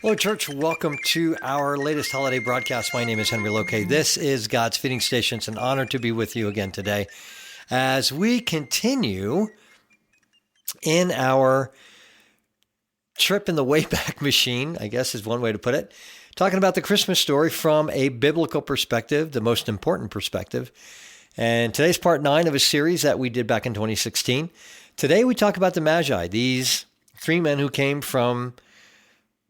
Hello, church. Welcome to our latest holiday broadcast. My name is Henry Loke. This is God's Feeding Station. It's an honor to be with you again today as we continue in our trip in the Wayback Machine, I guess is one way to put it, talking about the Christmas story from a biblical perspective, the most important perspective. And today's part 9 of a series that we did back in 2016. Today we talk about the Magi, these 3 men who came from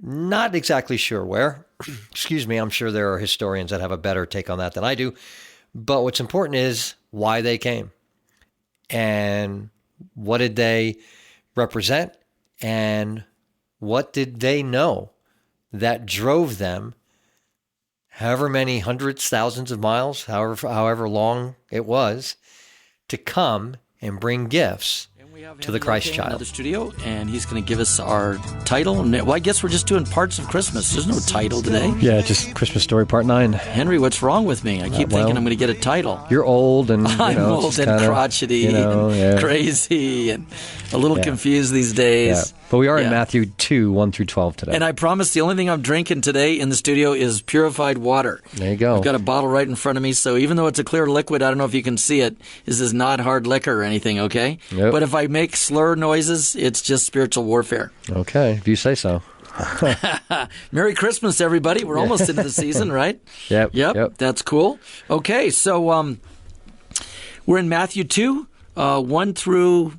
not exactly sure where. Excuse me, I'm sure there are historians that have a better take on that than I do. But what's important is why they came and what did they represent and what did they know that drove them however many hundreds, thousands of miles, however long it was, to come and bring gifts to the Christ child. Another studio, and he's going to give us our title. Well, I guess we're just doing parts of Christmas. There's no title today. Yeah, just Christmas story part 9. Henry, what's wrong with me? I keep thinking I'm going to get a title. You're old and I'm old and kinda, crotchety, and crazy, and a little confused these days. Yeah. But we are in Matthew 2, 1 through 12 today. And I promise the only thing I'm drinking today in the studio is purified water. There you go. I've got a bottle right in front of me, so even though it's a clear liquid, I don't know if you can see it, this is not hard liquor or anything, okay? Yep. But if I make slur noises, it's just spiritual warfare. Okay, if you say so. Merry Christmas, everybody. We're almost into the season, right? Yep. That's cool. Okay, so we're in Matthew 2, 1 through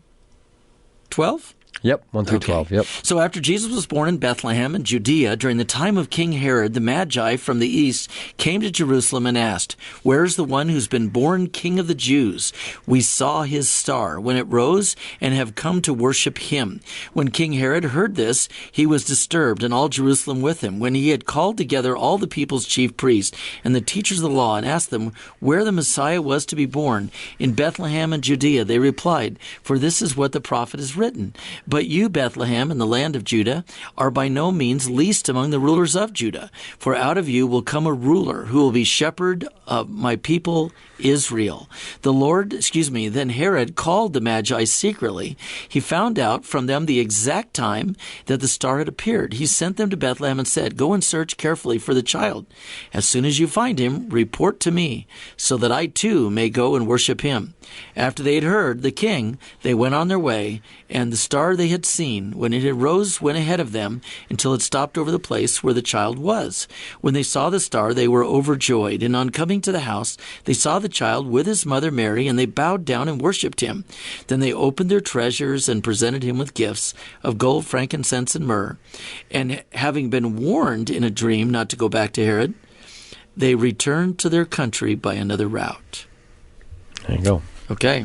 12? Yep, 1 through 12, yep. So after Jesus was born in Bethlehem in Judea, during the time of King Herod, the Magi from the east came to Jerusalem and asked, "Where is the one who's been born King of the Jews? We saw his star when it rose and have come to worship him." When King Herod heard this, he was disturbed, and all Jerusalem with him. When he had called together all the people's chief priests and the teachers of the law and asked them where the Messiah was to be born, in Bethlehem in Judea, they replied, "For this is what the prophet has written. But you, Bethlehem, in the land of Judah, are by no means least among the rulers of Judah. For out of you will come a ruler who will be shepherd of my people Israel." Then Herod called the Magi secretly. He found out from them the exact time that the star had appeared. He sent them to Bethlehem and said, "Go and search carefully for the child. As soon as you find him, report to me, so that I too may go and worship him." After they had heard the king, they went on their way, and the star they had seen, when it arose, went ahead of them until it stopped over the place where the child was. When they saw the star, they were overjoyed, and on coming to the house, they saw the child with his mother Mary, and they bowed down and worshipped him. Then they opened their treasures and presented him with gifts of gold, frankincense, and myrrh. And having been warned in a dream not to go back to Herod, they returned to their country by another route. There you go. Okay.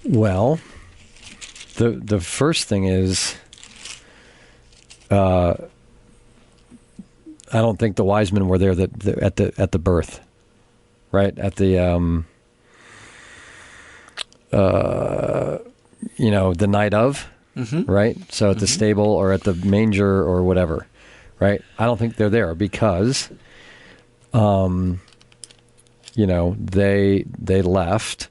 Well, the first thing is, I don't think the wise men were there at the birth, right? At the the night of, right? So at the stable or at the manger or whatever, right? I don't think they're there because, they left,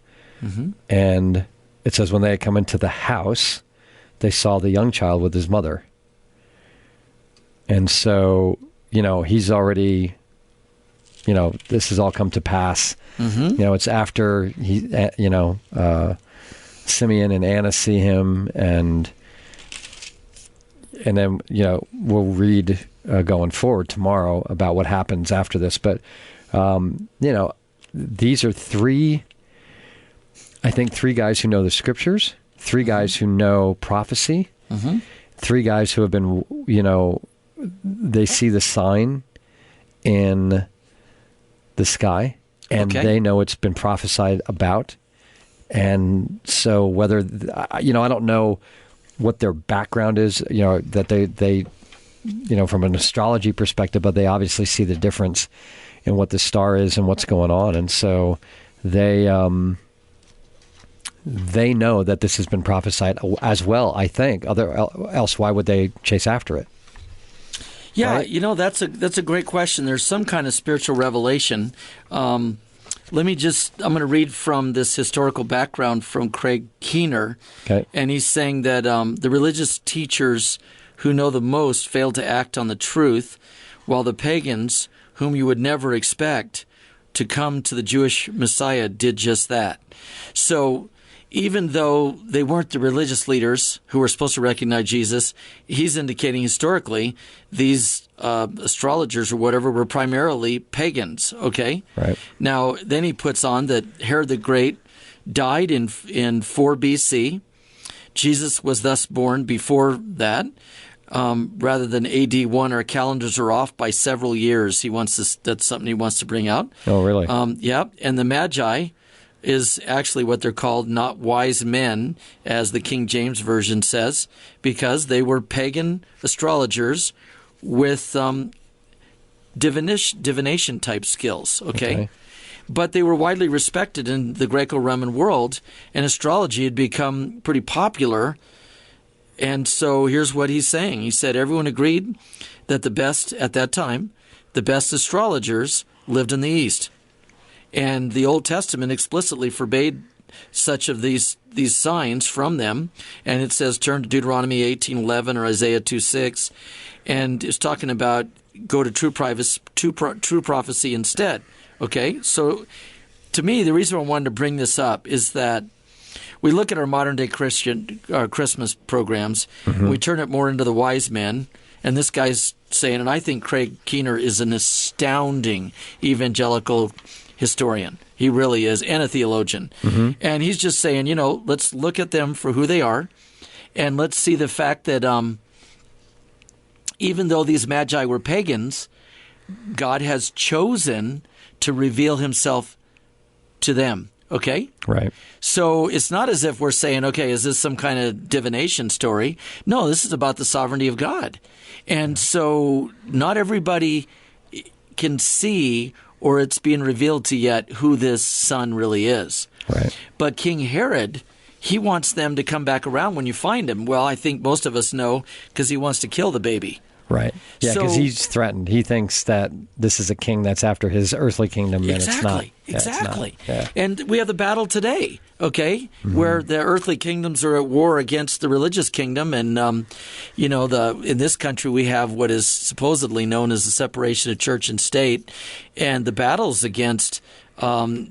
and it says when they had come into the house, they saw the young child with his mother. And so, he's already, this has all come to pass. It's after Simeon and Anna see him, and then, we'll read going forward tomorrow about what happens after this. But, these are three guys who know the scriptures, 3 guys who know prophecy, 3 guys who have been, they see the sign in the sky, and they know it's been prophesied about. And so whether, I don't know what their background is, that they from an astrology perspective, but they obviously see the difference in what the star is and what's going on. And so they know that this has been prophesied as well, I think. Else, why would they chase after it? Yeah, right? That's a great question. There's some kind of spiritual revelation. I'm going to read from this historical background from Craig Keener. Okay. And he's saying that the religious teachers who know the most fail to act on the truth, while the pagans, whom you would never expect to come to the Jewish Messiah, did just that. So even though they weren't the religious leaders who were supposed to recognize Jesus, he's indicating historically these astrologers or whatever were primarily pagans, okay? Right. Now, then he puts on that Herod the Great died in 4 B.C. Jesus was thus born before that, rather than AD 1. Our calendars are off by several years. That's something he wants to bring out. Oh, really? Yeah, and the Magi is actually what they're called, not wise men, as the King James Version says, because they were pagan astrologers with divination type skills, okay? But they were widely respected in the Greco-Roman world, and astrology had become pretty popular. And so here's what he's saying. He said everyone agreed that the best, at that time, the best astrologers lived in the East. And the Old Testament explicitly forbade such of these signs from them. And it says, turn to Deuteronomy 18:11 or Isaiah 2:6, and it's talking about go to true prophecy instead. Okay, so to me, the reason I wanted to bring this up is that we look at our modern-day Christmas programs, and we turn it more into the wise men, and this guy's saying, and I think Craig Keener is an astounding evangelical historian. He really is, and a theologian. And he's just saying, let's look at them for who they are, and let's see the fact that even though these magi were pagans, God has chosen to reveal himself to them, okay? Right. So it's not as if we're saying, okay, is this some kind of divination story? No, this is about the sovereignty of God. And so not everybody can see, or it's being revealed to yet, who this son really is. Right. But King Herod, he wants them to come back around when you find him. Well, I think most of us know because he wants to kill the baby. Right. Yeah, because he's threatened. He thinks that this is a king that's after his earthly kingdom, and it's not. Exactly. Yeah. And we have the battle today, okay, where the earthly kingdoms are at war against the religious kingdom. And, in this country we have what is supposedly known as the separation of church and state. And the battles against my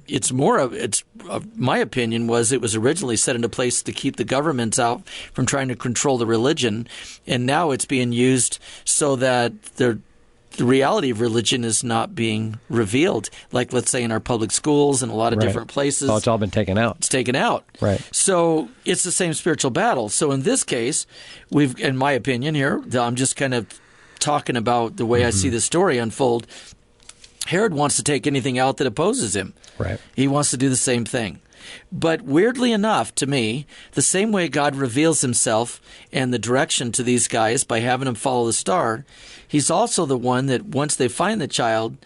opinion was it was originally set into place to keep the governments out from trying to control the religion, and now it's being used so that the reality of religion is not being revealed. Like, let's say in our public schools and a lot of different places. Oh, it's all been taken out. It's taken out. Right. So it's the same spiritual battle. So in this case, in my opinion here, I'm just kind of talking about the way I see the story unfold. Herod wants to take anything out that opposes him. Right. He wants to do the same thing. But weirdly enough, to me, the same way God reveals himself and the direction to these guys by having them follow the star, he's also the one that once they find the child,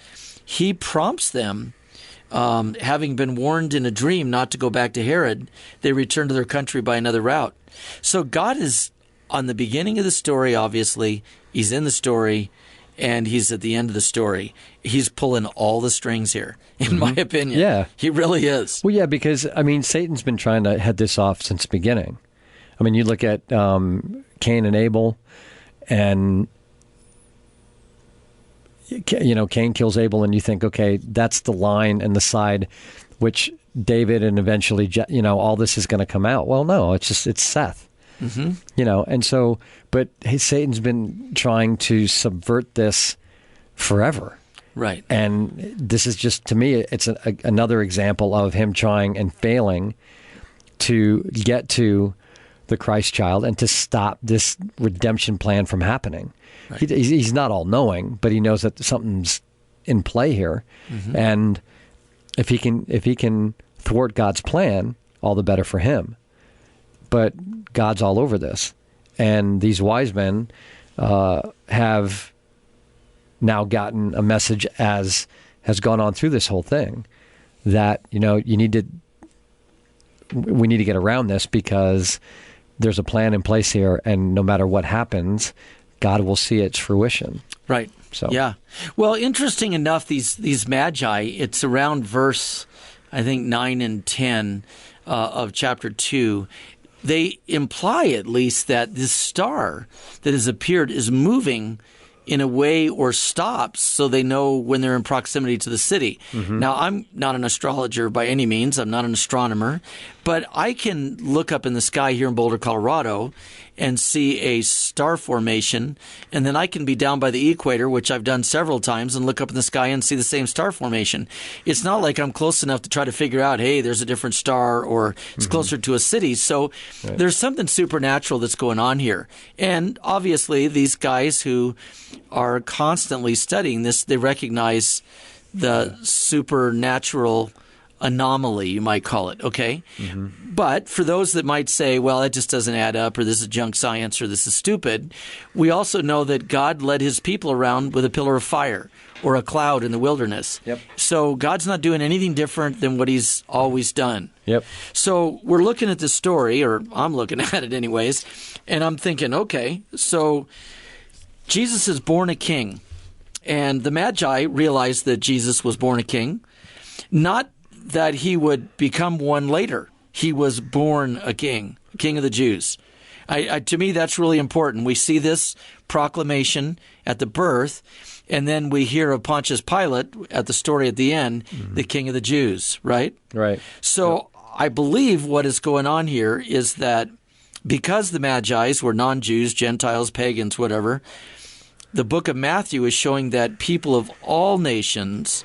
he prompts them, having been warned in a dream not to go back to Herod, they return to their country by another route. So God is on the beginning of the story, obviously. He's in the story. And he's at the end of the story. He's pulling all the strings here, in my opinion. Yeah. He really is. Well, yeah, because, Satan's been trying to head this off since the beginning. You look at Cain and Abel, and, Cain kills Abel, and you think, okay, that's the line and the side which David and eventually, all this is going to come out. Well, no, it's Seth. And so, but Satan's been trying to subvert this forever. Right. And this is just, to me, it's another example of him trying and failing to get to the Christ child and to stop this redemption plan from happening. Right. He's not all knowing, but he knows that something's in play here. And if he can thwart God's plan, all the better for him. But God's all over this. And these wise men have now gotten a message, as has gone on through this whole thing, that, we need to get around this because there's a plan in place here, and no matter what happens, God will see its fruition. Right. So yeah. Well, interesting enough, these magi, it's around verse, I think, 9 and 10 of chapter 2. they imply at least that this star that has appeared is moving in a way or stops so they know when they're in proximity to the city. Now, I'm not an astrologer by any means. I'm not an astronomer. But I can look up in the sky here in Boulder, Colorado, and see a star formation. And then I can be down by the equator, which I've done several times, and look up in the sky and see the same star formation. It's not like I'm close enough to try to figure out, hey, there's a different star or it's closer to a city. So there's something supernatural that's going on here. And obviously, these guys who are constantly studying this, they recognize the supernatural anomaly, you might call it, okay? But for those that might say, well, that just doesn't add up, or this is junk science, or this is stupid, we also know that God led his people around with a pillar of fire or a cloud in the wilderness. So God's not doing anything different than what he's always done. So we're looking at this story, or I'm looking at it anyways, and I'm thinking, okay, so Jesus is born a king, and the Magi realized that Jesus was born a king, not that he would become one later. He was born a king of the Jews. To me, that's really important. We see this proclamation at the birth, and then we hear of Pontius Pilate at the story at the end, the king of the Jews, right? Right. So I believe what is going on here is that because the Magi's were non-Jews, Gentiles, pagans, whatever, the book of Matthew is showing that people of all nations,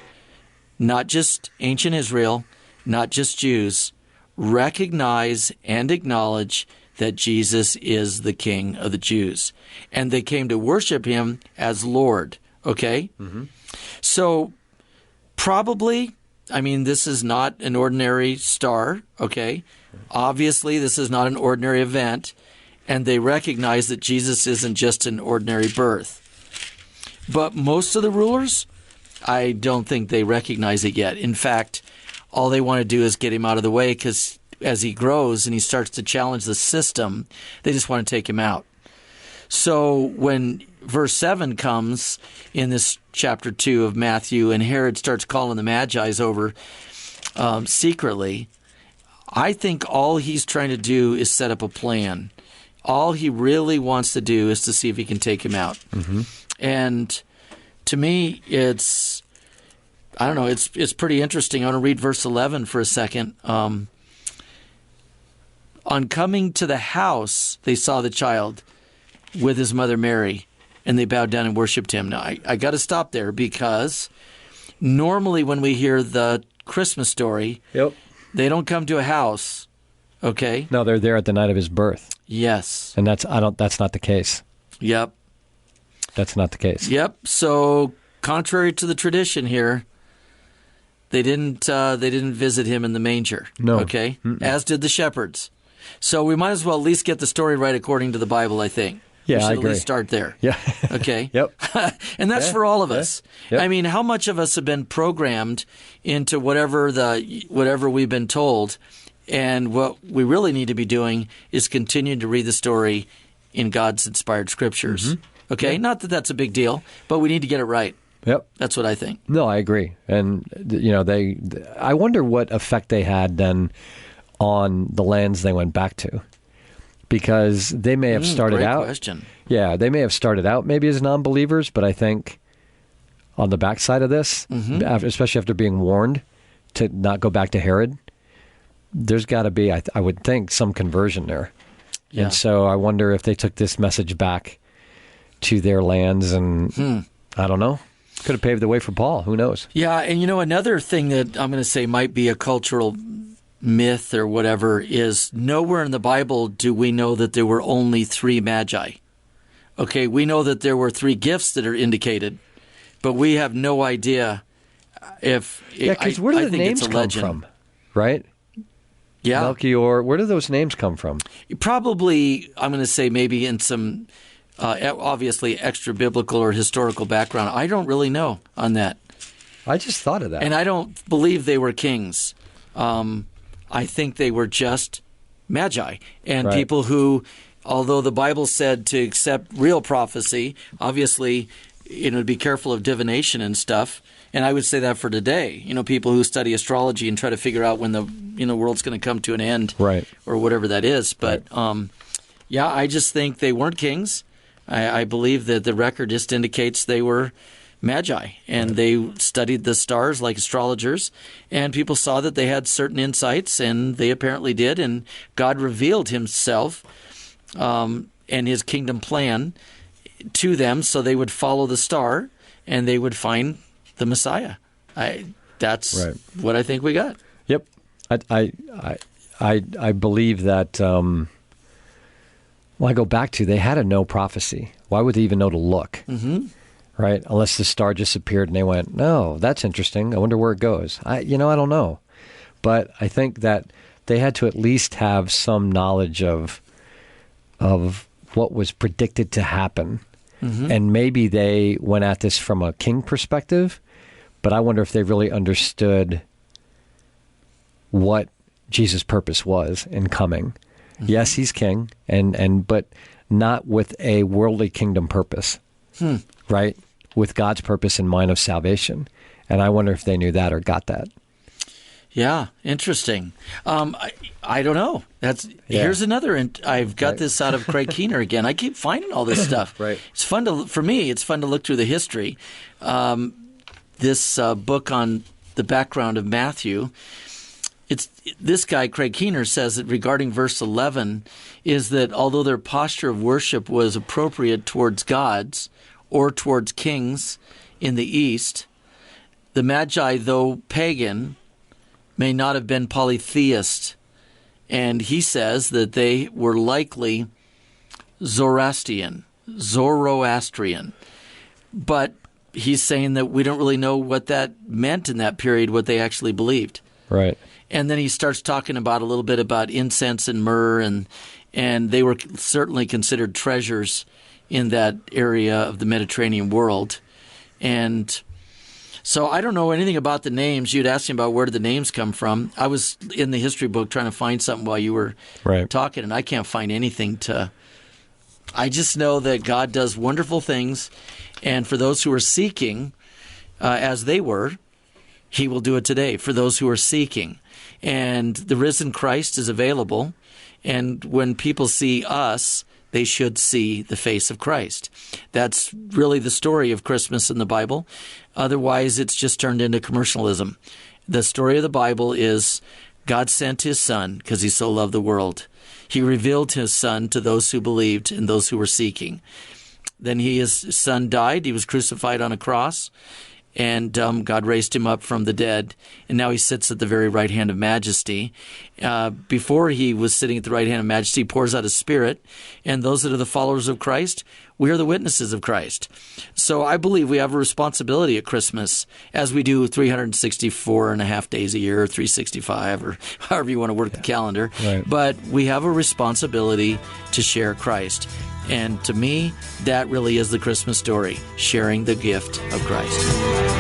not just ancient Israel, not just Jews, recognize and acknowledge that Jesus is the King of the Jews. And they came to worship him as Lord, okay? So probably, I mean, this is not an ordinary star, okay? Obviously, this is not an ordinary event, and they recognize that Jesus isn't just an ordinary birth. But most of the rulers, I don't think they recognize it yet. In fact, all they want to do is get him out of the way because as he grows and he starts to challenge the system, they just want to take him out. So when verse 7 comes in this chapter 2 of Matthew and Herod starts calling the Magi's over secretly, I think all he's trying to do is set up a plan. All he really wants to do is to see if he can take him out. And to me, it's pretty interesting. I want to read verse 11 for a second. On coming to the house, they saw the child with his mother Mary, and they bowed down and worshipped him. Now, I got to stop there because normally when we hear the Christmas story, they don't come to a house, okay? No, they're there at the night of his birth. Yes. And that's not the case. Yep. That's not the case. Yep. So contrary to the tradition here, they didn't visit him in the manger. No. Okay? As did the shepherds. So we might as well at least get the story right according to the Bible, I think. Yeah, we should I agree. at least start there. Yeah. Okay? Yep. And that's for all of us. Yep. I mean, how much of us have been programmed into whatever we've been told, and what we really need to be doing is continuing to read the story in God's inspired scriptures. Okay? Not that that's a big deal, but we need to get it right. Yep. That's what I think. No, I agree. And, I wonder what effect they had then on the lands they went back to. Because they may have started great out. Question. Yeah, they may have started out maybe as non-believers, but I think on the backside of this, especially after being warned to not go back to Herod, there's got to be, I would think, some conversion there. Yeah. And so I wonder if they took this message back to their lands and, I don't know, could have paved the way for Paul. Who knows? Yeah, and another thing that I'm going to say might be a cultural myth or whatever is nowhere in the Bible do we know that there were only 3 magi. Okay, we know that there were 3 gifts that are indicated, but we have no idea if... Yeah, because where do the names come from, right? Yeah. Melchior, where do those names come from? Probably, I'm going to say maybe in some obviously extra biblical or historical background. I don't really know on that. I just thought of that. And I don't believe they were kings. I think they were just magi and people who, although the Bible said to accept real prophecy, obviously, be careful of divination and stuff. And I would say that for today, people who study astrology and try to figure out when the world's going to come to an end, right, or whatever that is. But I just think they weren't kings. I believe that the record just indicates they were magi, and they studied the stars like astrologers, and people saw that they had certain insights, and they apparently did, and God revealed himself and his kingdom plan to them so they would follow the star and they would find the Messiah. That's what I think we got. Yep. I believe that, I go back to, they had to know prophecy. Why would they even know to look? Mm-hmm. Right? Unless the star just appeared and they went, no, that's interesting. I wonder where it goes. I don't know. But I think that they had to at least have some knowledge of what was predicted to happen. Mm-hmm. And maybe they went at this from a king perspective, but I wonder if they really understood what Jesus' purpose was in coming. Mm-hmm. Yes, he's king, but not with a worldly kingdom purpose, right? With God's purpose in mind of salvation. And I wonder if they knew that or got that. Yeah, interesting. I don't know. Here's another. I've got this out of Craig Keener again. I keep finding all this stuff. Right. It's fun for me. It's fun to look through the history. This book on the background of Matthew. This guy, Craig Keener, says that regarding verse 11 is that although their posture of worship was appropriate towards gods or towards kings in the East, the Magi, though pagan, may not have been polytheist. And he says that they were likely Zoroastrian. But he's saying that we don't really know what that meant in that period, what they actually believed. Right. And then he starts talking about a little bit about incense and myrrh, and they were certainly considered treasures in that area of the Mediterranean world. And so I don't know anything about the names. You'd asked me about where did the names come from. I was in the history book trying to find something while you were talking, and I can't find anything I just know that God does wonderful things, and for those who are seeking, as they were, he will do it today for those who are seeking. And the risen Christ is available, and when people see us, they should see the face of Christ. That's really the story of Christmas in the Bible. Otherwise, it's just turned into commercialism. The story of the Bible is God sent his Son because he so loved the world. He revealed his Son to those who believed and those who were seeking. Then his Son died. He was crucified on a cross. And God raised him up from the dead, and now he sits at the very right hand of majesty. Before he was sitting at the right hand of majesty, he pours out his Spirit, and those that are the followers of Christ, we are the witnesses of Christ. So I believe we have a responsibility at Christmas, as we do 364 and a half days a year, or 365, or however you want to work the calendar. Right. But we have a responsibility to share Christ. And to me, that really is the Christmas story, sharing the gift of Christ.